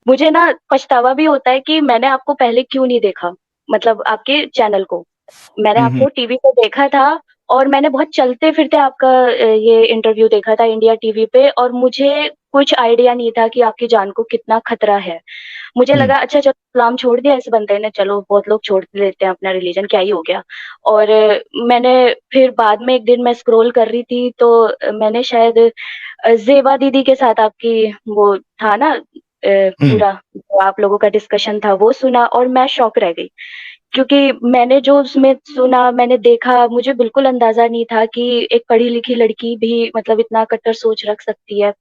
मुझे ना पछतावा भी होता है कि मैंने आपको पहले क्यों नहीं देखा, मतलब आपके चैनल को। मैंने हम्म। आपको टीवी पे देखा था और मैंने बहुत चलते-फिरते आपका ये इंटरव्यू देखा था इंडिया टीवी पे, और मुझे कुछ आइडिया नहीं था कि आपकी जान को कितना खतरा है। मुझे हम्म। लगा अच्छा चलो इस्लाम छोड़ दिया इस बंदे ने, चलो बहुत लोग छोड़ देते हैं अपना रिलीजन, क्या ही हो गया। और मैंने फिर बाद में एक दिन मैं स्क्रॉल कर रही थी तो मैंने शायद ज़ेबा दीदी के साथ आपकी वो था ना हम्म। पूरा जो आप लोगों का डिस्कशन था वो सुना और मैं शॉक रह गई। क्योंकि मैंने जो उसमें सुना, मैंने देखा, मुझे बिल्कुल अंदाज़ा नहीं था कि एक पढ़ी-लिखी लड़की भी मतलब इतना कट्टर सोच रख सकती है।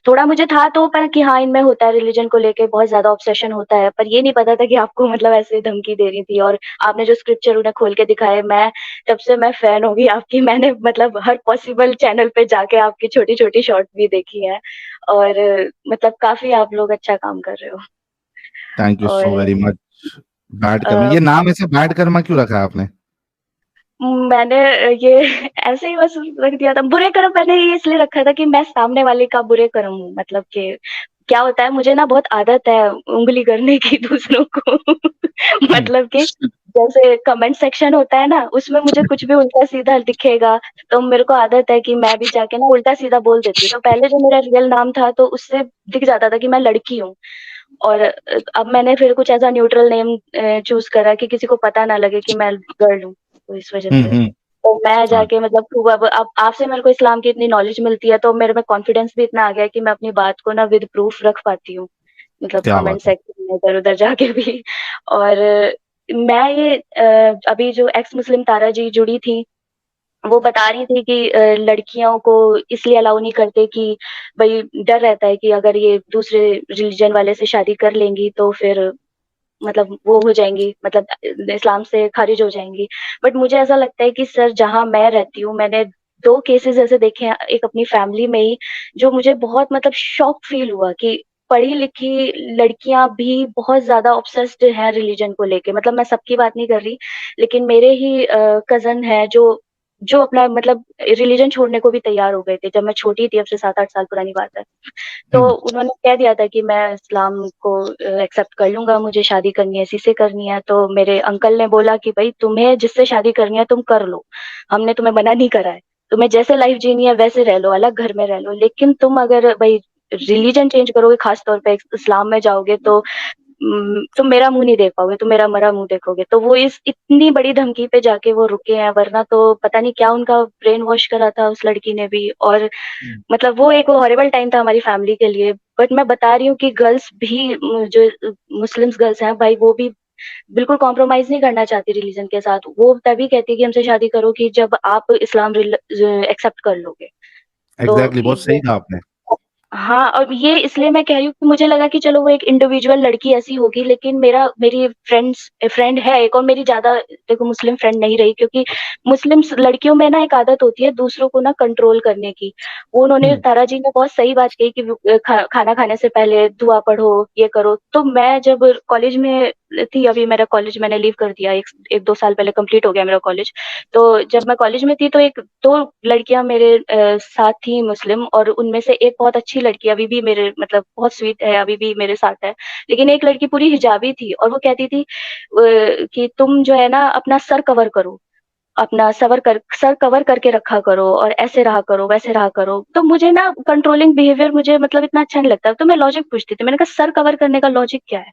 थोड़ा मुझे था तो पर कि हाँ, इनमें होता है रिलिजन को लेके बहुत ज़्यादा ऑब्सेशन होता है, पर ये नहीं पता था कि आपको मतलब ऐसे धमकी दे रही थी। और आपने जो स्क्रिप्चर उन्हें खोल के दिखाए, मैं तब से मैं फ़ैन हो गई आपकी। मैंने मतलब हर पॉसिबल चैनल पे जाके आपकी छोटी-छोटी शॉर्ट भी देखी हैं और मतलब काफ़ी आप लोग अच्छा काम कर रहे हो। थैंक यू सो और वेरी मच। बैड कर्मा, अ ये नाम ऐसे बैड कर्मा क्यों रखा है आपने? मैंने ये ऐसे ही बस रख दिया था। बुरे कर्म मैंने ये इसलिए रखा था कि मैं सामने वाले का बुरे कर्म हूँ। मतलब कि क्या होता है, मुझे ना बहुत आदत है उँगली करने की दूसरों को। हम्म। मतलब कि जैसे कमेंट सेक्शन होता है ना, उसमें मुझे कुछ भी उल्टा-सीधा दिखेगा, तो मेरे को आदत है कि मैं भी जाके ना उल्टा-सीधा बोल देती हूँ। तो पहले जो मेरा रियल नाम था, तो उससे दिख जाता था कि मैं लड़की हूँ। और अब मैंने फिर कुछ ऐसा न्यूट्रल नेम चूज़ करा कि किसी को पता ना लगे कि मैं गर्ल हूँ, तो इस वजह से। हम्म। तो मैं हाँ। जाके मतलब खूब अब आपसे मेरे को इस्लाम की इतनी नॉलेज मिलती है, तो मेरे में कॉन्फिडेंस भी इतना आ गया है कि मैं अपनी बात को ना विद प्रूफ रख पाती हूँ, मतलब क्या कमेंट बात है। सेक्शन में इधर-उधर जाके भी। और मैं ये अभी जो एक्स मुस्लिम तारा जी जुड़ी थी, वो बता रही थी कि लड़कियों को इसलिए अलाउ नहीं करते कि भई डर रहता है कि अगर ये दूसरे रिलीजन वाले से शादी कर लेंगी तो फिर मतलब वो हो जाएँगी, मतलब इस्लाम से खारिज हो जाएँगी। बट मुझे ऐसा लगता है कि सर जहाँ मैं रहती हूँ, मैंने 2 केसेज़ ऐसे देखे हैं, एक अपनी फैमिली में ही, जो मुझे बहुत मतलब शॉक फ़ील हुआ कि पढ़ी-लिखी लड़कियाँ भी बहुत ज़्यादा ऑब्सेस्ड हैं रिलीजन को लेके। मतलब मैं सबकी बात नहीं कर रही, लेकिन मेरे ही कज़न हैं जो जो अपना मतलब रिलीजन छोड़ने को भी तैयार हो गए थे, जब मैं छोटी थी, अब से 7-8 साल पुरानी बात है। तो हम्म। उन्होंने कह दिया था कि मैं इस्लाम को एक्सेप्ट कर लूँगा, मुझे शादी करनी है, इसी से करनी है। तो मेरे अंकल ने बोला कि भई तुम्हें जिससे शादी करनी है तुम कर लो, हमने तुम्हें मना नहीं करा है। तुम्हें जैसे लाइफ़ जीनी है वैसे रह लो, अलग घर में रह लो, लेकिन तुम अगर भई रिलीजन चेंज करोगे, ख़ास तौर पे इस्लाम में जाओगे तो तुम मेरा मुँह नहीं देख पाओगे, तुम मेरा मरा मुँह देखोगे। तो वो इस इतनी बड़ी धमकी पे जाके वो रुके हैं, वरना तो पता नहीं क्या उनका ब्रेन वॉश करा था उस लड़की ने भी। और हम्म। मतलब वो एक हॉरिबल टाइम था हमारी फैमिली के लिए। बट मैं बता रही हूँ कि गर्ल्स भी जो मुस्लिम्स गर्ल्स हैं भाई, वो भी बिल्कुल कॉम्प्रोमाइज़ नहीं करना चाहती रिलीजन के साथ। वो तभी कहती है कि हमसे शादी करो कि जब आप इस्लाम एक्सेप्ट कर लोगे। तो एग्जैक्टली, बहुत ये सही कहा आपने। हाँ, और ये इसलिए मैं कह रही हूँ कि मुझे लगा कि चलो वो एक इंडिविजुअल लड़की ऐसी होगी, लेकिन मेरी फ्रेंड है एक, और मेरी ज़्यादा देखो मुस्लिम फ्रेंड नहीं रही, क्योंकि मुस्लिम्स लड़कियों में ना एक आदत होती है दूसरों को ना कंट्रोल करने की। वो उन्होंने हम्म। तारा जी ने बहुत सही बात कही कि खाना खाने से पहले दुआ पढ़ो, ये करो। तो मैं जब कॉलेज में थी, अभी मेरा कॉलेज मैंने लीव कर दिया, 1-2 साल पहले कंप्लीट हो गया मेरा कॉलेज। तो जब मैं कॉलेज में थी तो 1-2 लड़कियाँ मेरे साथ थी मुस्लिम, और उनमें से एक बहुत अच्छी लड़की अभी भी मेरे मतलब बहुत स्वीट है, अभी भी मेरे साथ है। लेकिन एक लड़की पूरी हिजाबी थी और वो कहती थी कि तुम जो है ना अपना सर कवर करो, अपना सर कवर करके रखा करो और ऐसे रहा करो, वैसे रहा करो। तो मुझे ना कंट्रोलिंग बिहेवियर मुझे मतलब इतना अच्छा नहीं लगता। तो मैं लॉजिक पूछती थी। मैंने कहा सर कवर करने का लॉजिक क्या है?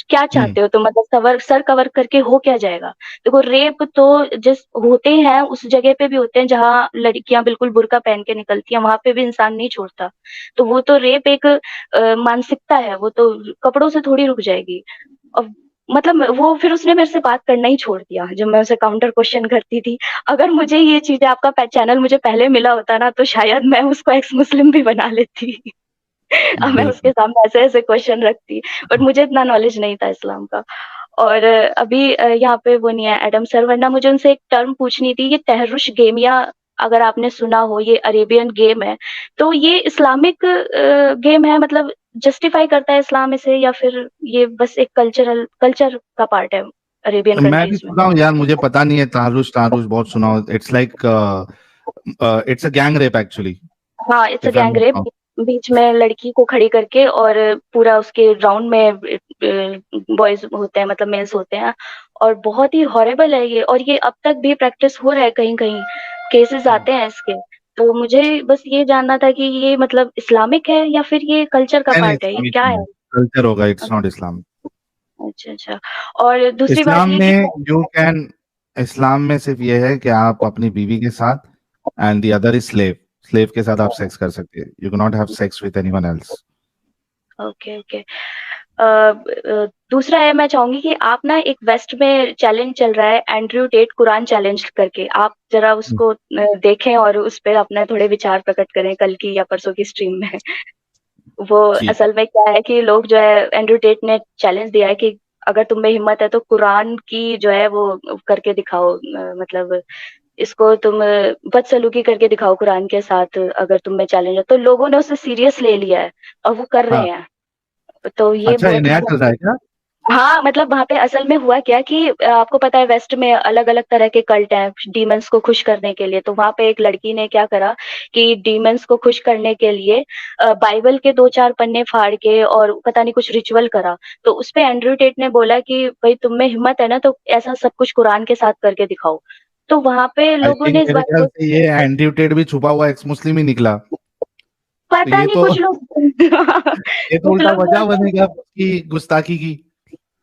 क्या हम्म। चाहते हो तुम, मतलब सर कवर करके हो क्या जाएगा? देखो रेप तो जिस होते हैं उस जगह पे भी होते हैं जहाँ लड़कियाँ बिल्कुल बुर्का पहन के निकलती हैं, वहाँ पे भी इंसान नहीं छोड़ता। तो वो तो रेप एक मानसिकता है, वो तो कपड़ों से थोड़ी रुक जाएगी। अब मतलब वो फिर उसने मेरे से बात करना ही छोड़ दिया, जब मैं उसे काउंटर क्वेश्चन करती थी। अगर मुझे ये चीज़ें आपका चैनल मुझे पहले मिला होता ना, तो शायद मैं उसको एक्स मुस्लिम भी बना लेती। अब मैं उसके बिल्कुल। सामने ऐसे-ऐसे क्वेश्चन रखती, बट मुझे इतना नॉलेज नहीं था इस्लाम का। और अभी यहाँ पे वो नहीं है एडम सर, वरना मुझे उनसे एक टर्म पूछनी थी, ये तहरुश गेम, या अगर आपने सुना हो, ये अरेबियन गेम है। तो ये इस्लामिक गेम है, मतलब जस्टिफाई करता है इस्लाम इसे, या फिर ये बस एक कल्चर का पार्ट है अरेबियन मैं भी कंट्रीज़ में? सुना हूँ यार, मुझे पता नहीं है, तारुश तारुश बहुत सुना हूँ। It's like it's a gang rape actually, हाँ, it's a if I am gang not rape. Wrong. बीच में लड़की को खड़ी करके और पूरा उसके राउंड में बॉयज़ होते हैं, मतलब मेल्स होते हैं, और बहुत ही हॉरिबल है ये, और ये अब तक भी प्रैक्टिस हो रहा है कहीं-कहीं, केसेस आते हैं इसके। तो मुझे बस ये जानना था कि ये मतलब इस्लामिक है या फिर ये कल्चर का नहीं, नहीं, पार्ट है, ये इस्लामिक क्या नहीं है? है, कल्चर होगा, इट्स अच्छा, नॉट इस्लामिक। अच्छा, अच्छा। और दूसरी बात इस्लाम ये कि में यू कैन इस्लाम में सिर्फ ये है कि आप अपनी बीवी के साथ and the other is slave, slave के साथ आप सेक्स कर सकते हैं, you can not have sex with anyone else. Okay, okay. दूसरा है, मैं चाहूँगी कि आप ना एक वेस्ट में चैलेंज चल रहा है एंड्रयू टेट कुरान चैलेंज करके, आप ज़रा उसको देखें और उस पे अपने थोड़े विचार प्रकट करें कल की या परसों की स्ट्रीम में। वो ठीक है। असल में क्या है कि लोग जो है, एंड्रयू टेट ने चैलेंज दिया है कि अगर तुम में हिम्मत है तो कुरान की जो है वो करके दिखाओ, मतलब इसको तुम बदसलूकी करके दिखाओ कुरान के साथ, अगर तुम में चैलेंज है। तो लोगों ने उसे सीरियस ले लिया है और वो कर रहे हाँ, हैं। तो ये अच्छा, ये बहुत नया ही, चल रहा है क्या? हाँ, मतलब वहाँ पे असल में हुआ क्या कि आपको पता है वेस्ट में अलग-अलग तरह के कल्ट हैं डीमंस को खुश करने के लिए। तो वहाँ पे एक लड़की ने क्या करा कि डीमंस को खुश करने के लिए बाइबल के 2-4 पन्ने फाड़ के और पता नहीं कुछ रिचुअल करा। तो उसपे एंड्रयू टेट ने बोला कि भई तुम में हिम्मत है ना तो ऐसा सब कुछ कुरान के साथ करके दिखाओ। तो वहाँ पे आई लोगों थिंक ने इस मेरे बात ख्याल को, से ये एंड्रयू टेट भी छुपा हुआ एक्स मुस्लिम ही निकला। तो पता ये नहीं तो कुछ लोग ये तो कुछ उल्टा लोग वजह बोलते हैं, बनेगा उसकी गुस्ताखी की।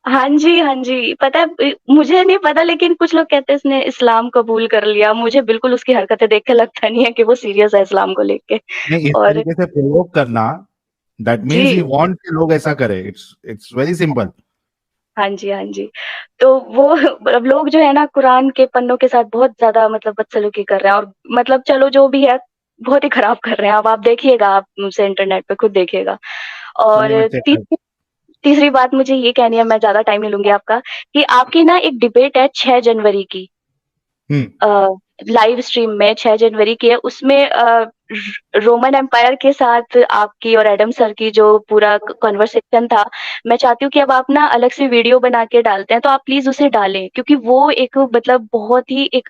हाँ जी, हाँ जी। पता है, मुझे नहीं पता, लेकिन कुछ लोग कहते हैं इसने इस्लाम कबूल कर लिया। मुझे बिल्कुल उसकी हरकतें देख के लगता नहीं है कि वो सीरियस है इस्लाम को लेके। नहीं, इस और तरीके से प्रयोग करना, दैट मीन्स ही जी, वांट कि लोग ऐसा करें, इट्स इट्स वेरी सिंपल। हाँ जी, हाँ जी। तो वो अब लोग जो है ना कुरान के पन्नों के साथ बहुत ज़्यादा मतलब बदसलूकी कर रहे हैं, और मतलब चलो जो भी है, बहुत ही खराब कर रहे हैं। अब आप देखिएगा, आप उसे इंटरनेट पे खुद देखिएगा। और चलिए मैं चेक कर। तीसरी तीसरी बात मुझे ये कहनी है, मैं ज़्यादा टाइम नहीं लूँगी आपका, कि आपकी ना एक डिबेट है 6 जनवरी की। हम्म। अ, लाइव स्ट्रीम में 6 जनवरी की है, उसमें रोमन एम्पायर के साथ आपकी और एडम सर की जो पूरा कन्वर्सेशन था, मैं चाहती हूँ कि अब आप ना अलग से वीडियो बना के डालते हैं, तो आप प्लीज़ उसे डालें, क्योंकि वो एक मतलब बहुत ही एक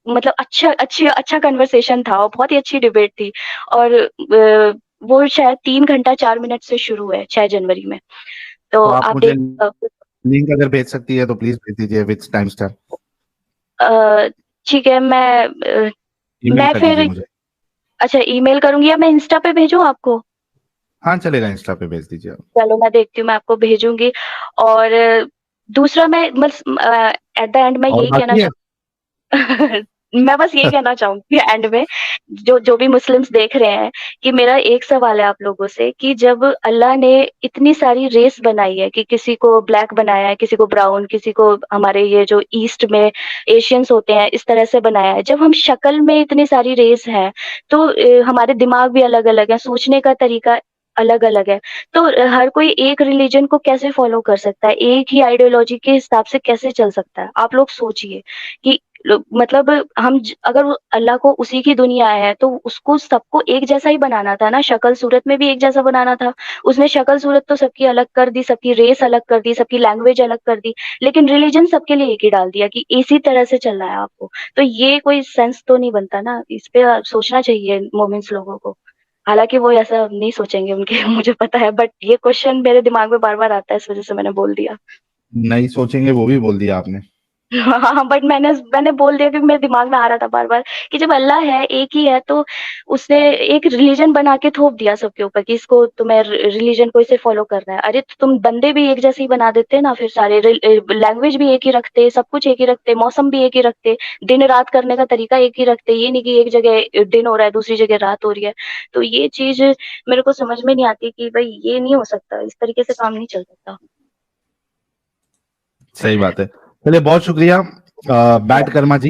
मतलब अच्छा कन्वर्सेशन था और बहुत ही अच्छी डिबेट थी। और वो शायद 3 घंटा 4 मिनट से शुरू है 6 जनवरी में। तो तो आप आप मुझे देख लिंक अगर भेज सकती है तो प्लीज भेज दीजिए विद टाइम स्टैम्प। अ, ठीक है, ईमेल मैं कर दीजिए फिर, मुझे। अच्छा, ईमेल करूँगी या मैं इंस्टा पे भेजूँ आपको? हाँ, चलेगा, इंस्टा पे भेज दीजिए आप। चलो मैं देखती हूँ, मैं आपको भेजूँगी। और दूसरा मैं बस एट द एंड मैं और यही कहना बाकी है। मैं बस यही कहना चाहूँगी एंड में, जो जो भी मुस्लिम्स देख रहे हैं, कि मेरा एक सवाल है आप लोगों से कि जब अल्लाह ने इतनी सारी रेस बनाई है, कि किसी को ब्लैक बनाया है, किसी को ब्राउन, किसी को हमारे ये जो ईस्ट में एशियंस होते हैं इस तरह से बनाया है। जब हम शक्ल में इतनी सारी रेस हैं, तो हमारे दिमाग भी अलग-अलग है, सोचने का तरीका अलग-अलग है। तो हर कोई एक रिलीजन को कैसे फॉलो कर सकता है? एक ही आइडियोलॉजी के हिसाब से कैसे चल सकता है? आप लोग सोचिए कि मतलब हम अगर अल्लाह को उसी की दुनिया है तो उसको सबको एक जैसा ही बनाना था ना, शक्ल सूरत में भी एक जैसा बनाना था। उसने शक्ल सूरत तो सबकी अलग कर दी, सबकी रेस अलग कर दी, सबकी लैंग्वेज अलग कर दी, लेकिन रिलीजन सबके लिए एक ही डाल दिया कि इसी तरह से चलना है आपको। तो ये कोई सेंस तो नहीं बनता ना, इस पे सोचना चाहिए मोमेंट्स लोगों को। हालांकि वो ऐसा नहीं सोचेंगे उनके मुझे पता है, बट ये क्वेश्चन मेरे दिमाग में बार बार आता है, इस वजह से मैंने बोल दिया। नहीं सोचेंगे वो भी बोल दिया आपने। हाँ, बट मैंने बोल दिया क्योंकि मेरे दिमाग में आ रहा था बार-बार कि जब अल्लाह है, एक ही है, तो उसने एक रिलीजन बना के थोप दिया सबके ऊपर कि इसको तुम्हें रिलीजन को इसे फॉलो करना है। अरे तो तुम बंदे भी एक जैसे ही बना देते ना, फिर सारे लैंग्वेज भी एक ही रखते, सब कुछ एक ही रखते, मौसम भी एक ही रखते, दिन-रात करने का तरीका एक ही रखते। ये नहीं कि एक जगह दिन हो रहा है, दूसरी जगह रात हो रही है। तो ये चीज़ मेरे को समझ में नहीं आती कि भई ये नहीं हो सकता, इस तरीके से काम नहीं चल सकता। सही बात है। चलिए, बहुत शुक्रिया बैट कर्मा जी।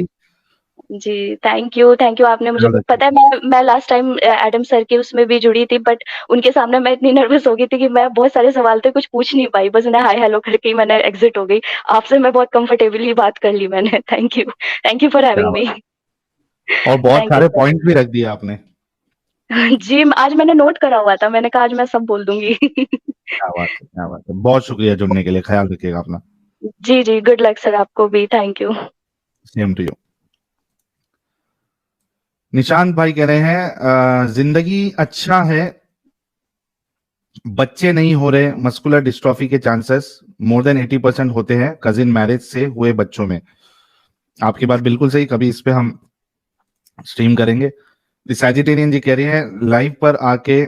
जी, थैंक यू आपने मुझे, ख्याल पता है रखिए। मैं लास्ट टाइम एडम सर के उसमें भी जुड़ी थी, बट उनके सामने मैं इतनी नर्वस हो गई थी कि मैं बहुत सारे सवाल थे कुछ पूछ नहीं पाई, बस उन्हें हाय हेलो करके ही मैंने एग्ज़िट हो गई। आपसे मैं बहुत कंफर्टेबली बात कर ली मैंने। थैंक यू फॉर क्या हैविंग मी। बात। और बहुत थैंक यू सारे सर। पॉइंट भी रख दिए आपने। जी, आज मैंने नोट करा हुआ था, मैंने कहा आज मैं सब बोल दूँगी। क्या बात है, क्या बात है, बहुत शुक्रिया जुड़ने के लिए, ख्याल रखिएगा अपना। जी, गुड लक सर आपको भी, thank you. Same to you. Nishant भाई कह रहे हैं जिंदगी अच्छा है बच्चे नहीं हो रहे, मस्कुलर डिस्ट्रॉफी के चांसेस मोर देन 80% होते हैं कजिन मैरिज से हुए बच्चों में। आपकी बात बिल्कुल सही, कभी इस पे हम स्ट्रीम करेंगे। सैजिटेरियन जी कह रही है लाइव पर आके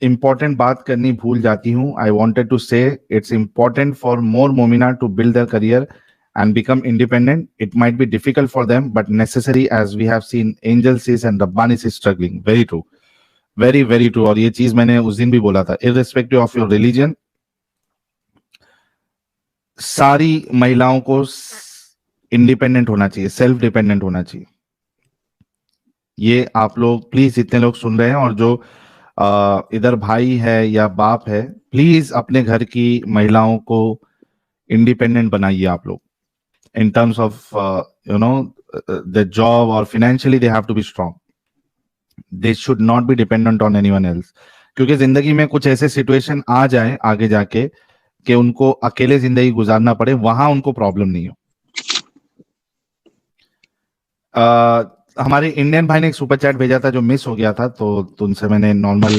इंपॉर्टेंट बात करनी भूल जाती हूँ। I wanted to say it's important for more Momina to build their career and become independent. It might be difficult for them, but necessary as we have seen Angel Sis and Rabbani Sis struggling. Very true. Very, very true. और ये चीज मैंने उस दिन भी बोला था, irrespective of your religion, सारी महिलाओं को इंडिपेंडेंट होना चाहिए, सेल्फ डिपेंडेंट होना चाहिए। ये आप लोग प्लीज, जितने लोग सुन रहे हैं और जो इधर भाई है या बाप है, प्लीज अपने घर की महिलाओं को इंडिपेंडेंट बनाइए आप लोग, in terms of the job or financially they have to be strong. They should not be dependent on anyone else. क्योंकि जिंदगी में कुछ ऐसे सिचुएशन आ जाए आगे जाके कि उनको अकेले जिंदगी गुजारना पड़े, वहां उनको प्रॉब्लम नहीं हो। हमारे इंडियन भाई ने एक सुपर चैट भेजा था जो मिस हो गया था, तो उनसे मैंने नॉर्मल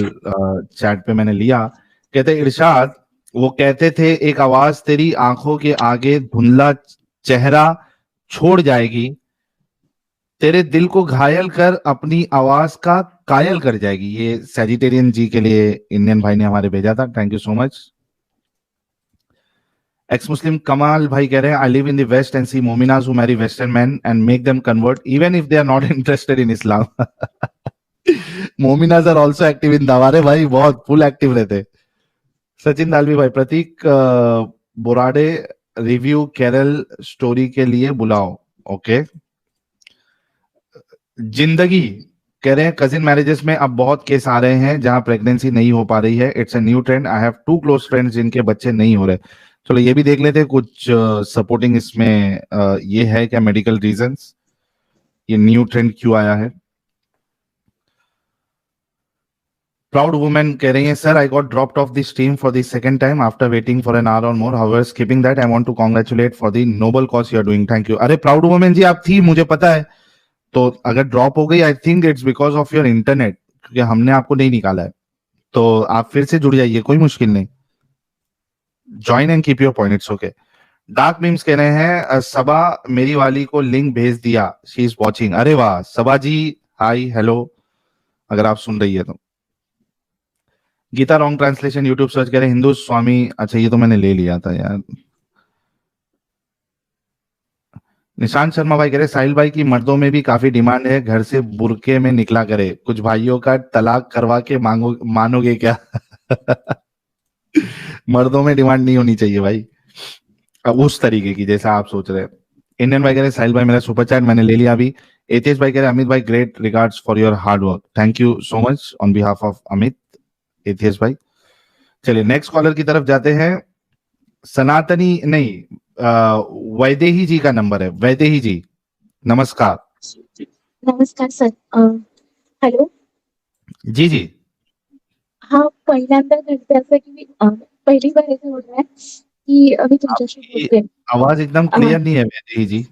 चैट पे मैंने लिया। कहते इरशाद, वो कहते थे एक आवाज तेरी आंखों के आगे धुंधला चेहरा छोड़ जाएगी, तेरे दिल को घायल कर अपनी आवाज का कायल कर जाएगी। ये सैजिटेरियन जी के लिए इंडियन भाई ने हमारे भेजा था, thank you so much. Ex Muslim Kamal भाई कह रहे हैं I live in the West and see मोमिनाज who marry western man and make them convert even if they are not interested in Islam. मोमिनाज आर आल्सो एक्टिव इन दावारे भाई, बहुत full active रहते। सचिन दालवी भाई, प्रतीक बोराडे रिव्यू केरल स्टोरी के लिए बुलाओ। ओके। जिंदगी कह रहे हैं कजिन मैरिजेस में अब बहुत केस आ रहे हैं जहां प्रेगनेंसी नहीं हो पा रही है। It's a new trend. I have 2 close friends जिनके बच्चे नहीं हो रहे। चलो ये भी देख लेते हैं कुछ सपोर्टिंग इसमें ये है क्या मेडिकल रीजंस, ये न्यू ट्रेंड क्यों आया है। प्राउड वुमेन कह रही है sir I got dropped off the stream for the second time after waiting for an hour or more, however skipping that I want to congratulate for the noble cause you are doing. Thank you. अरे proud women ji आप थी, मुझे पता है, तो अगर drop हो गई I think it's because of your internet, क्योंकि हमने आपको नहीं निकाला है, तो आप फिर से जुड़ जाइए, कोई मुश्किल नहीं। Join and keep your point, it's okay. Dark memes कह रहे हैं सबा मेरी वाली को लिंक भेज दिया, शी इज वॉचिंग। अरे वाह सबा जी, हाय हेलो, अगर आप सुन रही है तो। Gita wrong translation YouTube search करें हिंदू स्वामी, अच्छा ये तो मैंने ले लिया था यार। निशांत शर्मा भाई कह रहे साहिल भाई की मर्दों में भी काफी डिमांड है, घर से बुरके में निकला करे, कुछ भाइयों का तलाक करवा के मानोगे क्या? मर्दों में डिमांड नहीं होनी चाहिए भाई, अब उस तरीके की जैसा आप सोच रहे हैं। इंडियन भाई कह रहे साहिल भाई मेरा सुपर चैट मैंने ले लिया अभी। एटीएस भाई कह रहे अमित भाई great regards for your hard work, thank you so much on behalf of Amit, ATS भाई। चलिए नेक्स्ट कॉलर की तरफ जाते हैं। सनातनी नहीं, वैदेही जी का नंबर है। वैदेही जी नमस्कार। नमस्कार सर। हॅलो जी जी। हा पहिल्यांदा घडते असं की मी पहिली बार असं होत आहे की मी तुमच्याशी आपकी बोलते। आवाज एकदम क्लियर नहीं है वैदेही जी।